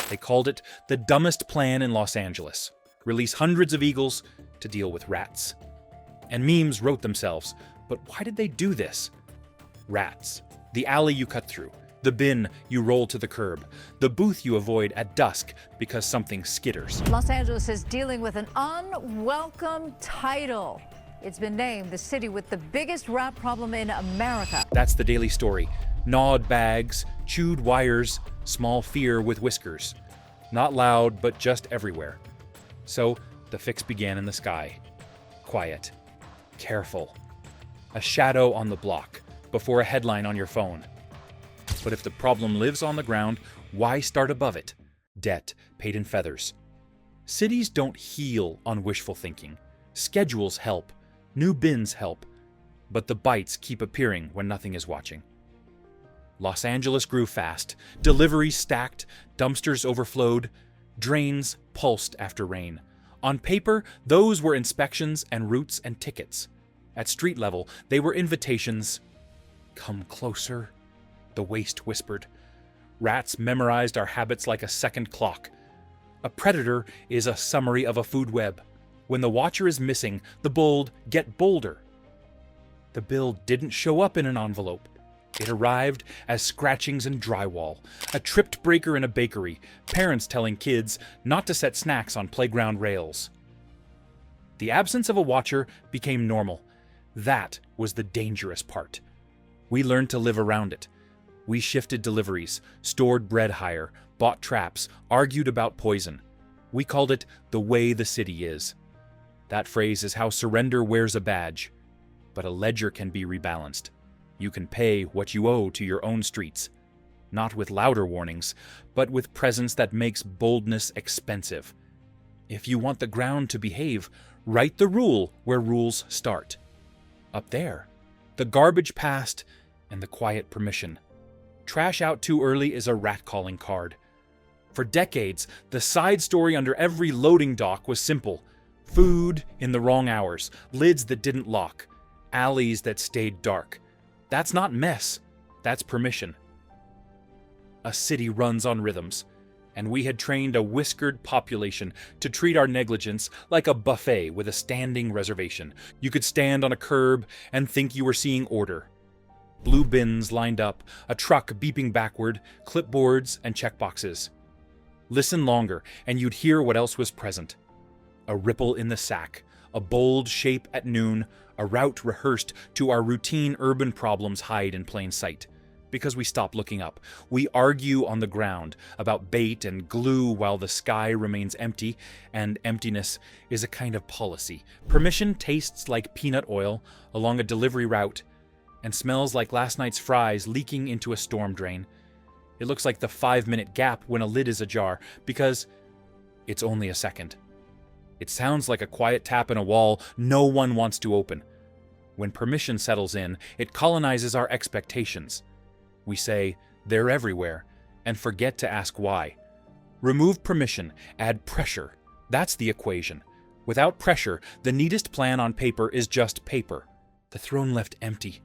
They called it the dumbest plan in Los Angeles. Release hundreds of eagles to deal with rats. And memes wrote themselves, but why did they do this? Rats. The alley you cut through. The bin you roll to the curb. The booth you avoid at dusk because something skitters. Los Angeles is dealing with an unwelcome title. It's been named the city with the biggest rat problem in America. That's the daily story. Gnawed bags, chewed wires, small fear with whiskers. Not loud, but just everywhere. So the fix began in the sky. Quiet. Careful. A shadow on the block before a headline on your phone. But if the problem lives on the ground, why start above it? Debt paid in feathers. Cities don't heal on wishful thinking. Schedules help. New bins help. But the bites keep appearing when nothing is watching. Los Angeles grew fast. Deliveries stacked. Dumpsters overflowed. Drains pulsed after rain. On paper, those were inspections and routes and tickets. At street level, they were invitations. Come closer, the waste whispered. Rats memorized our habits like a second clock. A predator is a summary of a food web. When the watcher is missing, the bold get bolder. The bill didn't show up in an envelope. It arrived as scratchings and drywall, a tripped breaker in a bakery, parents telling kids not to set snacks on playground rails. The absence of a watcher became normal. That was the dangerous part. We learned to live around it. We shifted deliveries, stored bread higher, bought traps, argued about poison. We called it the way the city is. That phrase is how surrender wears a badge. But a ledger can be rebalanced. You can pay what you owe to your own streets. Not with louder warnings, but with presence that makes boldness expensive. If you want the ground to behave, write the rule where rules start. Up there, the garbage past and the quiet permission. Trash out too early is a rat-calling card. For decades, the side story under every loading dock was simple. Food in the wrong hours, lids that didn't lock, alleys that stayed dark. That's not mess, that's permission. A city runs on rhythms, and we had trained a whiskered population to treat our negligence like a buffet with a standing reservation. You could stand on a curb and think you were seeing order. Blue bins lined up, a truck beeping backward, clipboards and checkboxes. Listen longer, and you'd hear what else was present. A ripple in the sack, a bold shape at noon, a route rehearsed to our routine urban problems hide in plain sight. Because we stop looking up. We argue on the ground about bait and glue while the sky remains empty, and emptiness is a kind of policy. Permission tastes like peanut oil along a delivery route and smells like last night's fries leaking into a storm drain. It looks like the 5-minute gap when a lid is ajar, because it's only a second. It sounds like a quiet tap in a wall no one wants to open. When permission settles in, it colonizes our expectations. We say, they're everywhere, and forget to ask why. Remove permission, add pressure. That's the equation. Without pressure, the neatest plan on paper is just paper. The throne left empty.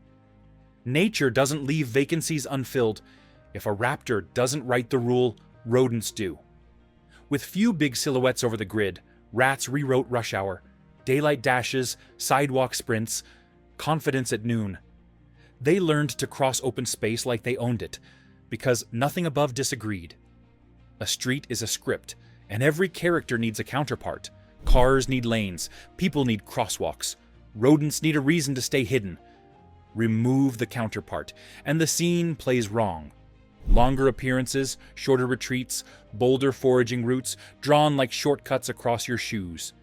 Nature doesn't leave vacancies unfilled. If a raptor doesn't write the rule, rodents do. With few big silhouettes over the grid, rats rewrote rush hour, daylight dashes, sidewalk sprints, confidence at noon. They learned to cross open space like they owned it, because nothing above disagreed. A street is a script, and every character needs a counterpart. Cars need lanes, people need crosswalks, rodents need a reason to stay hidden. Remove the counterpart, and the scene plays wrong. Longer appearances, shorter retreats, bolder foraging routes, drawn like shortcuts across your shoes.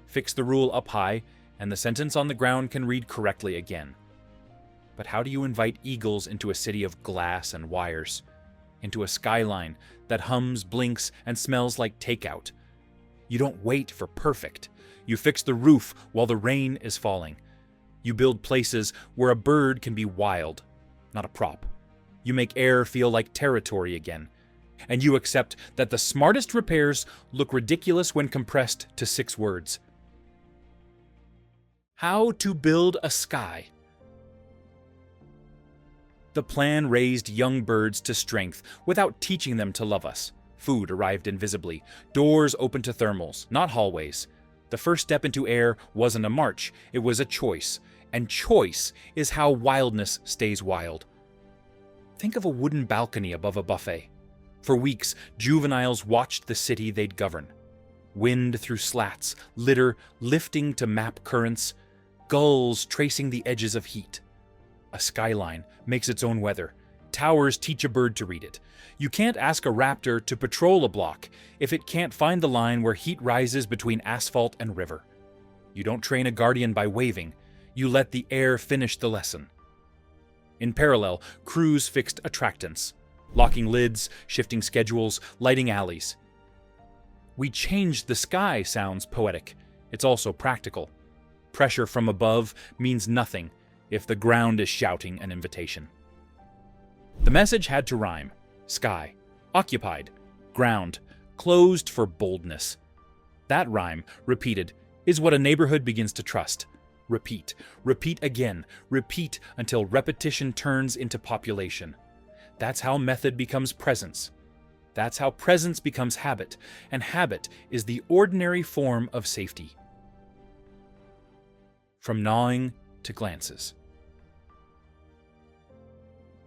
Fix the rule up high, and the sentence on the ground can read correctly again. But how do you invite eagles into a city of glass and wires? Into a skyline that hums, blinks, and smells like takeout? You don't wait for perfect. You fix the roof while the rain is falling. You build places where a bird can be wild, not a prop. You make air feel like territory again. And you accept that the smartest repairs look ridiculous when compressed to 6 words. How to build a sky. The plan raised young birds to strength without teaching them to love us. Food arrived invisibly. Doors opened to thermals, not hallways. The first step into air wasn't a march, it was a choice. And choice is how wildness stays wild. Think of a wooden balcony above a buffet. For weeks, juveniles watched the city they'd govern. Wind through slats, litter lifting to map currents, gulls tracing the edges of heat. A skyline makes its own weather. Towers teach a bird to read it. You can't ask a raptor to patrol a block if it can't find the line where heat rises between asphalt and river. You don't train a guardian by waving. You let the air finish the lesson. In parallel, crews fixed attractants, locking lids, shifting schedules, lighting alleys. "We changed the sky" sounds poetic. It's also practical. Pressure from above means nothing if the ground is shouting an invitation. The message had to rhyme. Sky, occupied, ground, closed for boldness. That rhyme, repeated, is what a neighborhood begins to trust. Repeat, repeat again, repeat until repetition turns into population. That's how method becomes presence. That's how presence becomes habit, and habit is the ordinary form of safety. From gnawing to glances.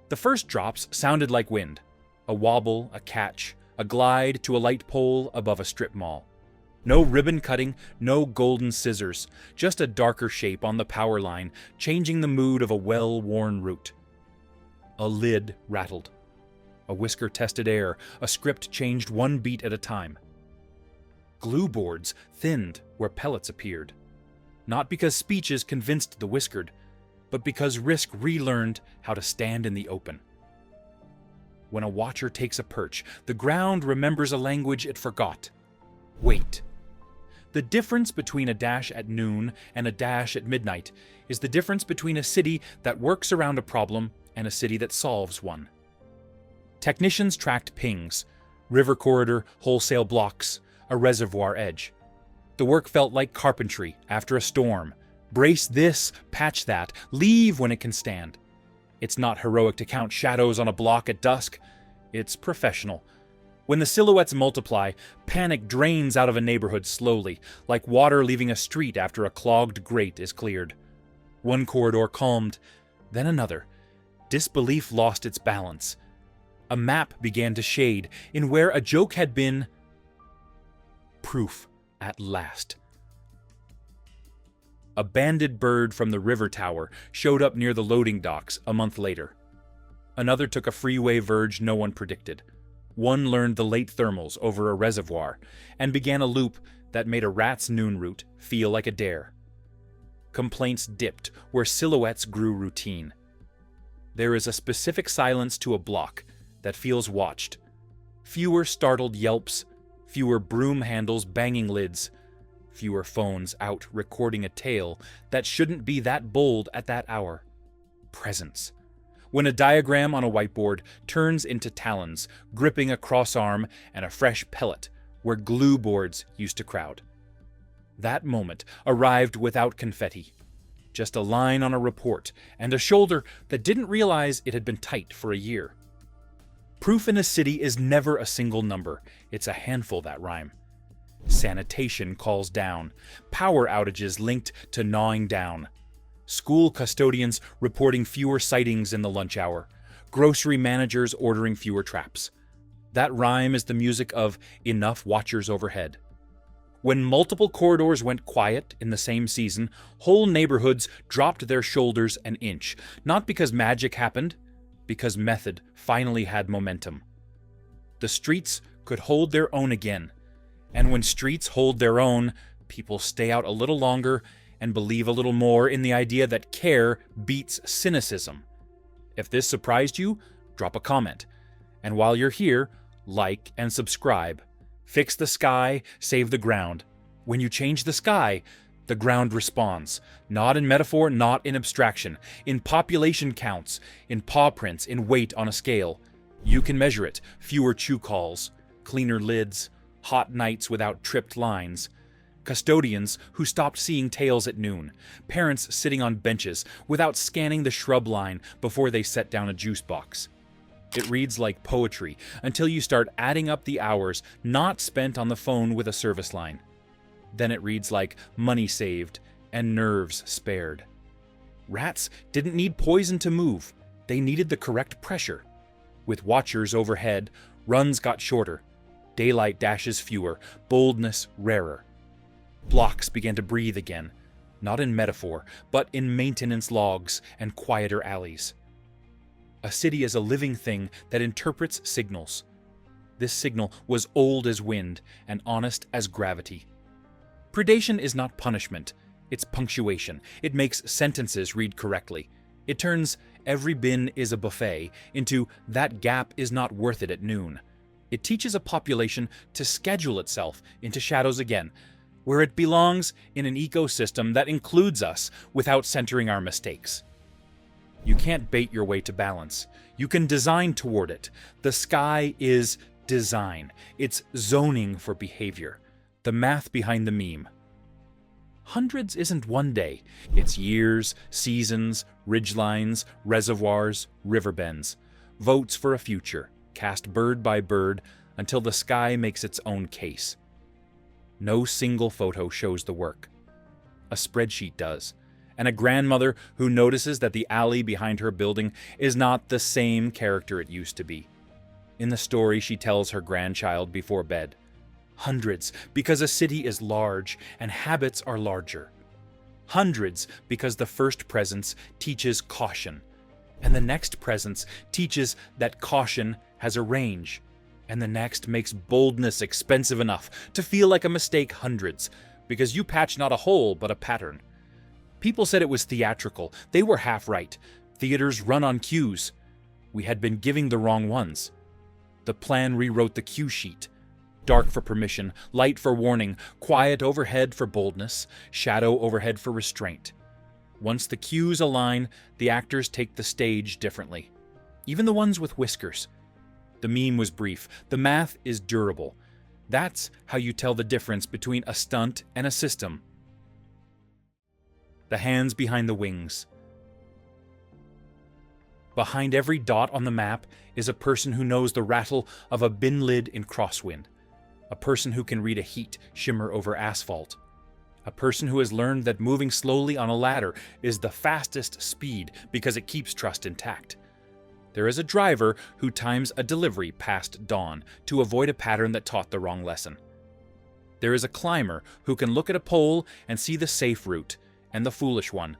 The first drops sounded like wind. A wobble, a catch, a glide to a light pole above a strip mall. No ribbon cutting, no golden scissors, just a darker shape on the power line, changing the mood of a well-worn route. A lid rattled. A whisker tested air, a script changed one beat at a time. Glue boards thinned where pellets appeared. Not because speeches convinced the whiskered, but because risk relearned how to stand in the open. When a watcher takes a perch, the ground remembers a language it forgot. Wait. The difference between a dash at noon and a dash at midnight is the difference between a city that works around a problem and a city that solves one. Technicians tracked pings, river corridor, wholesale blocks, a reservoir edge. The work felt like carpentry after a storm. Brace this, patch that, leave when it can stand. It's not heroic to count shadows on a block at dusk. It's professional. When the silhouettes multiply, panic drains out of a neighborhood slowly, like water leaving a street after a clogged grate is cleared. One corridor calmed, then another. Disbelief lost its balance. A map began to shade in where a joke had been proof at last. A banded bird from the river tower showed up near the loading docks a month later. Another took a freeway verge no one predicted. One learned the late thermals over a reservoir and began a loop that made a rat's noon route feel like a dare. Complaints dipped where silhouettes grew routine. There is a specific silence to a block that feels watched. Fewer startled yelps, fewer broom handles banging lids, fewer phones out recording a tale that shouldn't be that bold at that hour. Presence. When a diagram on a whiteboard turns into talons, gripping a crossarm and a fresh pellet where glue boards used to crowd. That moment arrived without confetti. Just a line on a report and a shoulder that didn't realize it had been tight for a year. Proof in a city is never a single number. It's a handful that rhyme. Sanitation calls down. Power outages linked to gnawing down. School custodians reporting fewer sightings in the lunch hour. Grocery managers ordering fewer traps. That rhyme is the music of enough watchers overhead. When multiple corridors went quiet in the same season, whole neighborhoods dropped their shoulders an inch, not because magic happened, because method finally had momentum. The streets could hold their own again. And when streets hold their own, people stay out a little longer and believe a little more in the idea that care beats cynicism. If this surprised you, drop a comment. And while you're here, like and subscribe. Fix the sky, save the ground. When you change the sky, the ground responds. Not in metaphor, not in abstraction. In population counts, in paw prints, in weight on a scale. You can measure it. Fewer chew calls, cleaner lids, hot nights without tripped lines. Custodians who stopped seeing tails at noon. Parents sitting on benches without scanning the shrub line before they set down a juice box. It reads like poetry until you start adding up the hours not spent on the phone with a service line. Then it reads like money saved and nerves spared. Rats didn't need poison to move. They needed the correct pressure. With watchers overhead, runs got shorter. Daylight dashes fewer, boldness rarer. Blocks began to breathe again, not in metaphor, but in maintenance logs and quieter alleys. A city is a living thing that interprets signals. This signal was old as wind and honest as gravity. Predation is not punishment, it's punctuation. It makes sentences read correctly. It turns "every bin is a buffet" into "that gap is not worth it at noon." It teaches a population to schedule itself into shadows again, where it belongs in an ecosystem that includes us without centering our mistakes. You can't bait your way to balance. You can design toward it. The sky is design. It's zoning for behavior. The math behind the meme. Hundreds isn't one day. It's years, seasons, ridgelines, reservoirs, river bends. Votes for a future, cast bird by bird until the sky makes its own case. No single photo shows the work. A spreadsheet does. And a grandmother who notices that the alley behind her building is not the same character it used to be. In the story she tells her grandchild before bed. Hundreds, because a city is large and habits are larger. Hundreds, because the first presence teaches caution, and the next presence teaches that caution has a range, and the next makes boldness expensive enough to feel like a mistake hundreds, because you patch not a hole but a pattern. People said it was theatrical. They were half right. Theaters run on cues. We had been giving the wrong ones. The plan rewrote the cue sheet. Dark for permission, light for warning, quiet overhead for boldness, shadow overhead for restraint. Once the cues align, the actors take the stage differently. Even the ones with whiskers. The meme was brief. The math is durable. That's how you tell the difference between a stunt and a system. The hands behind the wings. Behind every dot on the map is a person who knows the rattle of a bin lid in crosswind. A person who can read a heat shimmer over asphalt. A person who has learned that moving slowly on a ladder is the fastest speed because it keeps trust intact. There is a driver who times a delivery past dawn to avoid a pattern that taught the wrong lesson. There is a climber who can look at a pole and see the safe route, and the foolish one,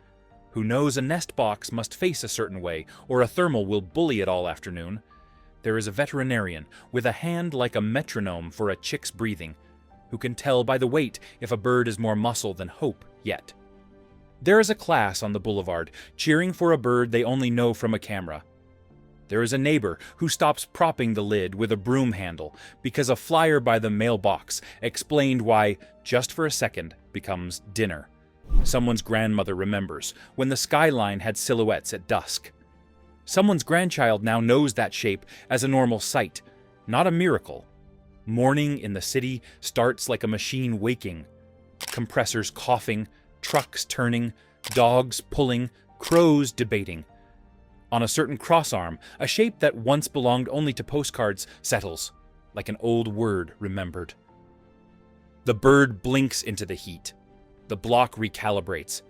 who knows a nest box must face a certain way or a thermal will bully it all afternoon. There is a veterinarian with a hand like a metronome for a chick's breathing, who can tell by the weight if a bird is more muscle than hope yet. There is a class on the boulevard cheering for a bird they only know from a camera. There is a neighbor who stops propping the lid with a broom handle because a flyer by the mailbox explained why just for a second becomes dinner. Someone's grandmother remembers when the skyline had silhouettes at dusk. Someone's grandchild now knows that shape as a normal sight, not a miracle. Morning in the city starts like a machine waking. Compressors coughing, trucks turning, dogs pulling, crows debating. On a certain crossarm, a shape that once belonged only to postcards settles, like an old word remembered. The bird blinks into the heat. The block recalibrates.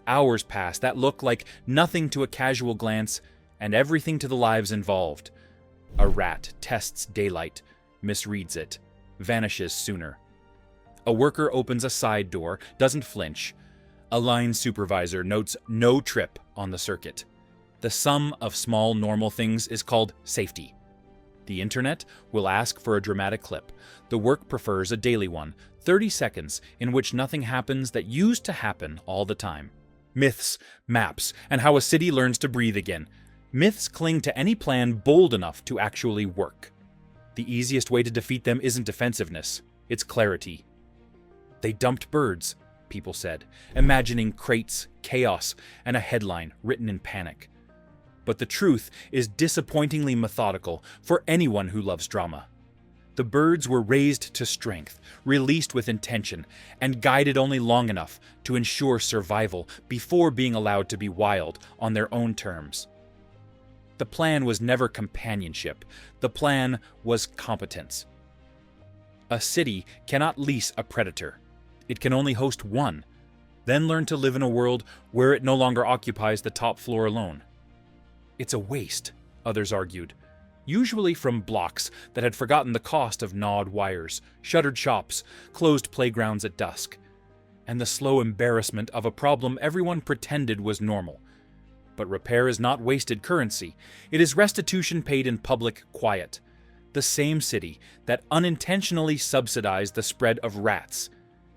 Hours pass that look like nothing to a casual glance, and everything to the lives involved. A rat tests daylight, misreads it, vanishes sooner. A worker opens a side door, doesn't flinch. A line supervisor notes no trip on the circuit. The sum of small normal things is called safety. The internet will ask for a dramatic clip. The work prefers a daily one, 30 seconds in which nothing happens that used to happen all the time. Myths, maps, and how a city learns to breathe again. Myths cling to any plan bold enough to actually work. The easiest way to defeat them isn't defensiveness, it's clarity. They dumped birds, people said, imagining crates, chaos, and a headline written in panic. But the truth is disappointingly methodical for anyone who loves drama. The birds were raised to strength, released with intention, and guided only long enough to ensure survival before being allowed to be wild on their own terms. The plan was never companionship. The plan was competence. A city cannot lease a predator. It can only host one, then learn to live in a world where it no longer occupies the top floor alone. It's a waste, others argued, usually from blocks that had forgotten the cost of gnawed wires, shuttered shops, closed playgrounds at dusk, and the slow embarrassment of a problem everyone pretended was normal. But repair is not wasted currency. It is restitution paid in public quiet. The same city that unintentionally subsidized the spread of rats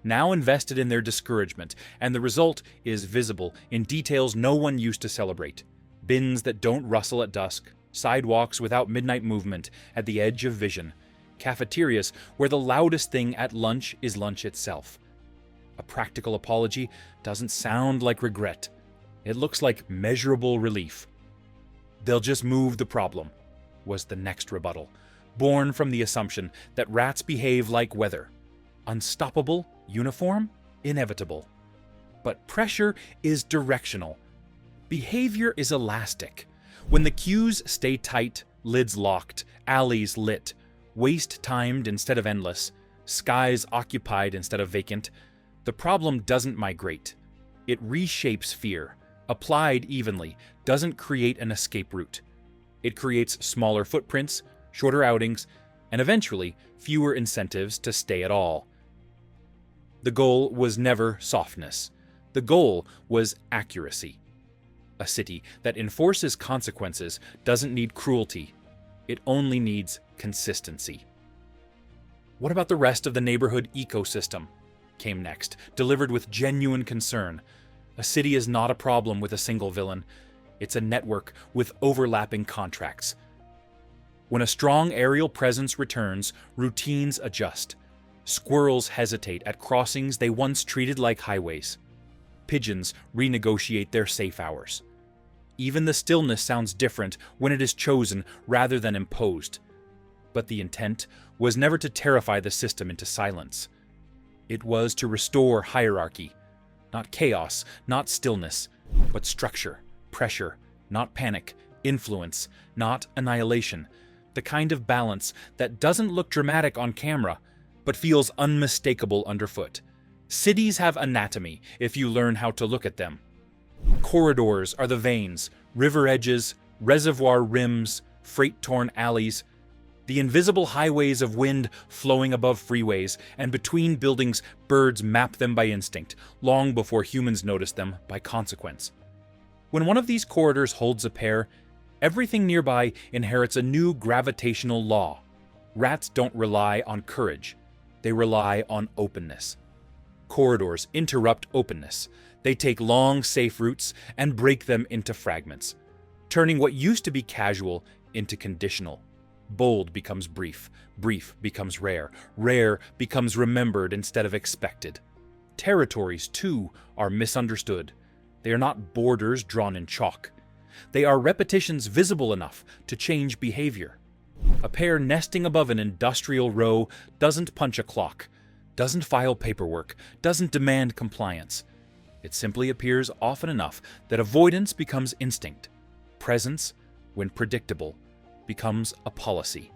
now invested in their discouragement, and the result is visible in details no one used to celebrate. Bins that don't rustle at dusk, sidewalks without midnight movement at the edge of vision, cafeterias where the loudest thing at lunch is lunch itself. A practical apology doesn't sound like regret. It looks like measurable relief. They'll just move the problem, was the next rebuttal, born from the assumption that rats behave like weather. Unstoppable, uniform, inevitable. But pressure is directional. Behavior is elastic. When the queues stay tight, lids locked, alleys lit, waste timed instead of endless, skies occupied instead of vacant, the problem doesn't migrate. It reshapes fear. Applied evenly, doesn't create an escape route. It creates smaller footprints, shorter outings, and eventually fewer incentives to stay at all. The goal was never softness. The goal was accuracy. A city that enforces consequences doesn't need cruelty. It only needs consistency. What about the rest of the neighborhood ecosystem? Came next, delivered with genuine concern. A city is not a problem with a single villain. It's a network with overlapping contracts. When a strong aerial presence returns, routines adjust. Squirrels hesitate at crossings they once treated like highways. Pigeons renegotiate their safe hours. Even the stillness sounds different when it is chosen rather than imposed. But the intent was never to terrify the system into silence. It was to restore hierarchy. Not chaos, not stillness, but structure, pressure, not panic, influence, not annihilation. The kind of balance that doesn't look dramatic on camera, but feels unmistakable underfoot. Cities have anatomy if you learn how to look at them. Corridors are the veins, river edges, reservoir rims, freight-torn alleys, the invisible highways of wind flowing above freeways, and between buildings birds map them by instinct, long before humans notice them by consequence. When one of these corridors holds a pair, everything nearby inherits a new gravitational law. Rats don't rely on courage. They rely on openness. Corridors interrupt openness. They take long, safe routes and break them into fragments, turning what used to be casual into conditional. Bold becomes brief, brief becomes rare, rare becomes remembered instead of expected. Territories, too, are misunderstood. They are not borders drawn in chalk. They are repetitions visible enough to change behavior. A pair nesting above an industrial row doesn't punch a clock, doesn't file paperwork, doesn't demand compliance. It simply appears often enough that avoidance becomes instinct. Presence, when predictable, becomes a policy.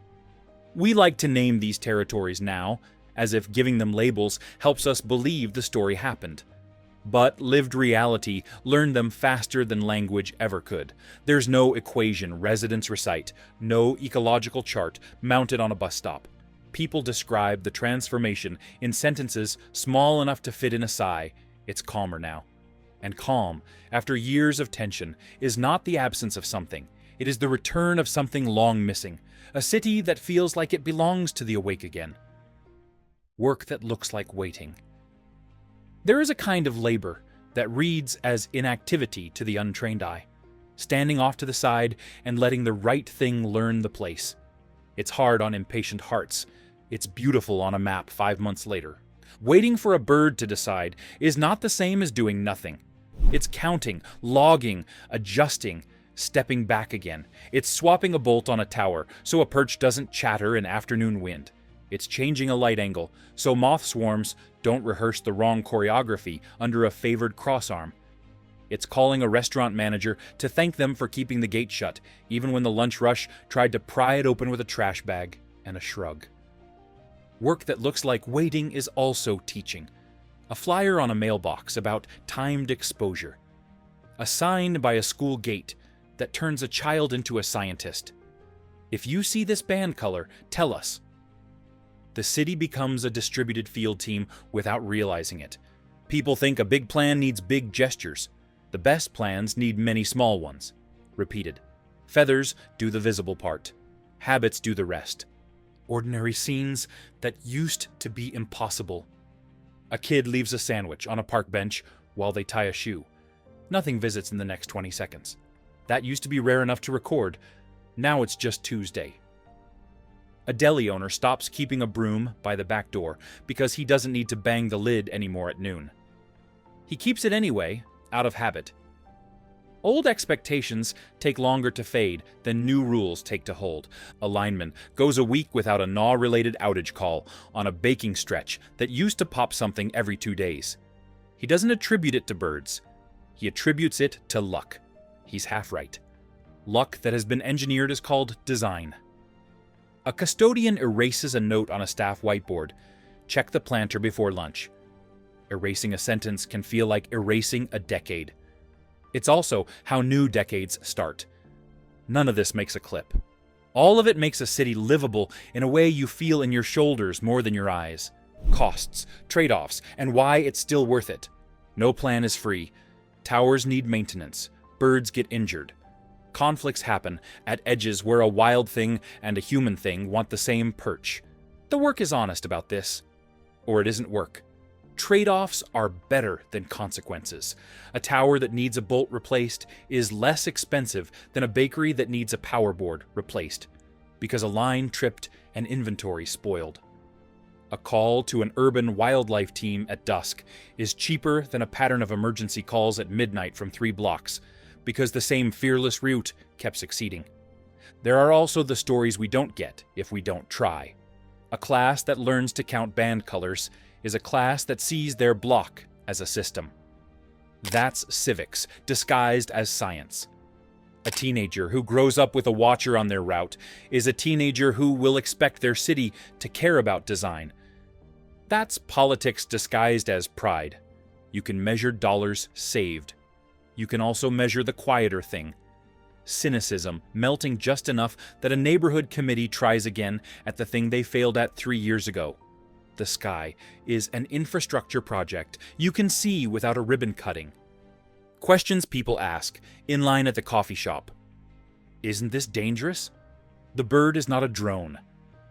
We like to name these territories now, as if giving them labels helps us believe the story happened. But lived reality learned them faster than language ever could. There's no equation residents recite, no ecological chart mounted on a bus stop. People describe the transformation in sentences small enough to fit in a sigh. It's calmer now. And calm, after years of tension, is not the absence of something. It is the return of something long missing, a city that feels like it belongs to the awake again. Work that looks like waiting. There is a kind of labor that reads as inactivity to the untrained eye, standing off to the side and letting the right thing learn the place. It's hard on impatient hearts. It's beautiful on a map 5 months later. Waiting for a bird to decide is not the same as doing nothing. It's counting, logging, adjusting, stepping back again. It's swapping a bolt on a tower so a perch doesn't chatter in afternoon wind. It's changing a light angle so moth swarms don't rehearse the wrong choreography under a favored crossarm. It's calling a restaurant manager to thank them for keeping the gate shut, even when the lunch rush tried to pry it open with a trash bag and a shrug. Work that looks like waiting is also teaching. A flyer on a mailbox about timed exposure. A sign by a school gate that turns a child into a scientist. If you see this band color, tell us. The city becomes a distributed field team without realizing it. People think a big plan needs big gestures. The best plans need many small ones. Repeated. Feathers do the visible part. Habits do the rest. Ordinary scenes that used to be impossible. A kid leaves a sandwich on a park bench while they tie a shoe. Nothing visits in the next 20 seconds. That used to be rare enough to record. Now it's just Tuesday. A deli owner stops keeping a broom by the back door because he doesn't need to bang the lid anymore at noon. He keeps it anyway, out of habit. Old expectations take longer to fade than new rules take to hold. A lineman goes a week without a gnaw-related outage call on a baking stretch that used to pop something every 2 days. He doesn't attribute it to birds. He attributes it to luck. He's half right. Luck that has been engineered is called design. A custodian erases a note on a staff whiteboard. Check the planter before lunch. Erasing a sentence can feel like erasing a decade. It's also how new decades start. None of this makes a clip. All of it makes a city livable in a way you feel in your shoulders more than your eyes. Costs, trade-offs, and why it's still worth it. No plan is free. Towers need maintenance. Birds get injured. Conflicts happen at edges where a wild thing and a human thing want the same perch. The work is honest about this. Or it isn't work. Trade-offs are better than consequences. A tower that needs a bolt replaced is less expensive than a bakery that needs a power board replaced, because a line tripped and inventory spoiled. A call to an urban wildlife team at dusk is cheaper than a pattern of emergency calls at midnight from 3 blocks, because the same fearless route kept succeeding. There are also the stories we don't get if we don't try. A class that learns to count band colors is a class that sees their block as a system. That's civics, disguised as science. A teenager who grows up with a watcher on their route is a teenager who will expect their city to care about design. That's politics disguised as pride. You can measure dollars saved. You can also measure the quieter thing. Cynicism melting just enough that a neighborhood committee tries again at the thing they failed at 3 years ago. The sky is an infrastructure project you can see without a ribbon cutting. Questions people ask in line at the coffee shop. Isn't this dangerous? The bird is not a drone.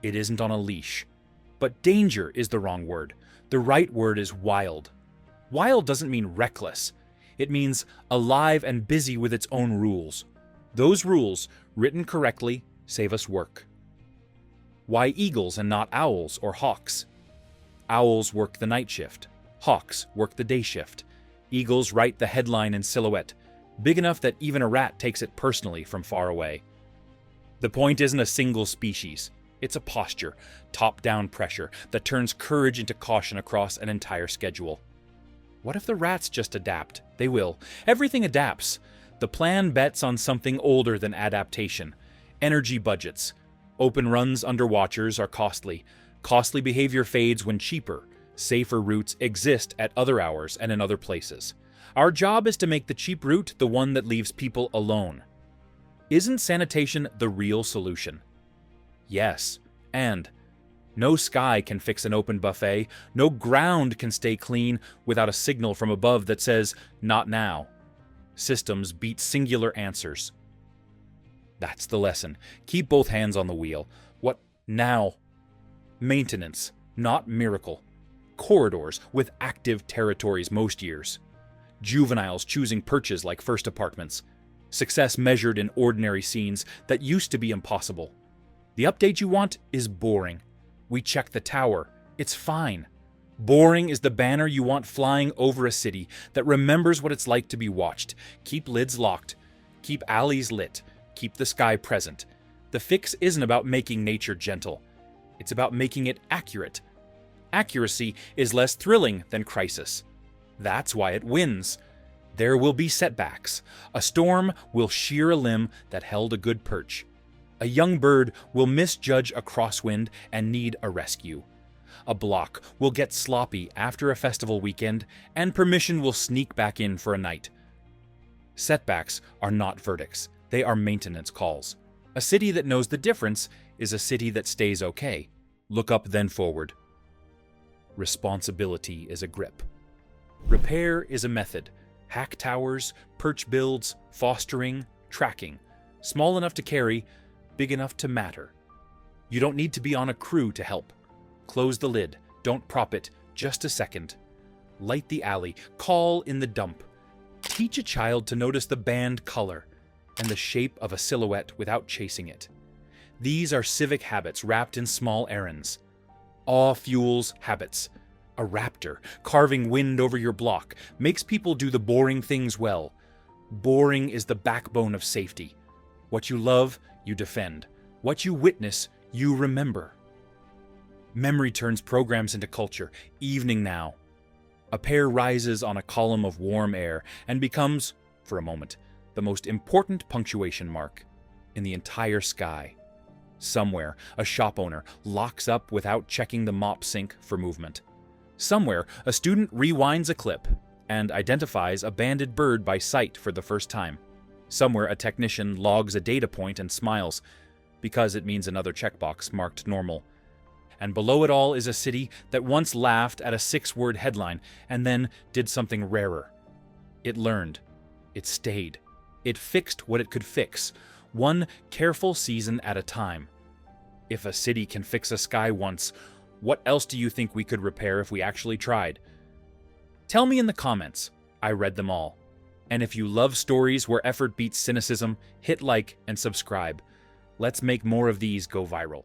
It isn't on a leash. But danger is the wrong word. The right word is wild. Wild doesn't mean reckless. It means alive and busy with its own rules. Those rules, written correctly, save us work. Why eagles and not owls or hawks? Owls work the night shift. Hawks work the day shift. Eagles write the headline in silhouette, big enough that even a rat takes it personally from far away. The point isn't a single species. It's a posture, top-down pressure that turns courage into caution across an entire schedule. What if the rats just adapt? They will. Everything adapts. The plan bets on something older than adaptation. Energy budgets. Open runs under watchers are costly. Costly behavior fades when cheaper, safer routes exist at other hours and in other places. Our job is to make the cheap route the one that leaves people alone. Isn't sanitation the real solution? Yes, and no sky can fix an open buffet, no ground can stay clean without a signal from above that says, "Not now." Systems beat singular answers. That's the lesson. Keep both hands on the wheel. What now? Maintenance, not miracle. Corridors with active territories most years. Juveniles choosing perches like first apartments. Success measured in ordinary scenes that used to be impossible. The update you want is boring. We check the tower. It's fine. Boring is the banner you want flying over a city that remembers what it's like to be watched. Keep lids locked. Keep alleys lit. Keep the sky present. The fix isn't about making nature gentle. It's about making it accurate. Accuracy is less thrilling than crisis. That's why it wins. There will be setbacks. A storm will shear a limb that held a good perch. A young bird will misjudge a crosswind and need a rescue. A block will get sloppy after a festival weekend, and permission will sneak back in for a night. Setbacks are not verdicts. They are maintenance calls. A city that knows the difference is a city that stays okay. Look up, then forward. Responsibility is a grip. Repair is a method. Hack towers, perch builds, fostering, tracking. Small enough to carry, big enough to matter. You don't need to be on a crew to help. Close the lid. Don't prop it. Just a second. Light the alley. Call in the dump. Teach a child to notice the band color and the shape of a silhouette without chasing it. These are civic habits wrapped in small errands. Awe fuels habits. A raptor carving wind over your block makes people do the boring things well. Boring is the backbone of safety. What you love, you defend. What you witness, you remember. Memory turns programs into culture. Evening now. A pear rises on a column of warm air and becomes, for a moment, the most important punctuation mark in the entire sky. Somewhere, a shop owner locks up without checking the mop sink for movement. Somewhere, a student rewinds a clip and identifies a banded bird by sight for the first time. Somewhere, a technician logs a data point and smiles, because it means another checkbox marked normal. And below it all is a city that once laughed at a 6-word headline and then did something rarer. It learned. It stayed. It fixed what it could fix, one careful season at a time. If a city can fix a sky once, what else do you think we could repair if we actually tried? Tell me in the comments. I read them all. And if you love stories where effort beats cynicism, hit like and subscribe. Let's make more of these go viral.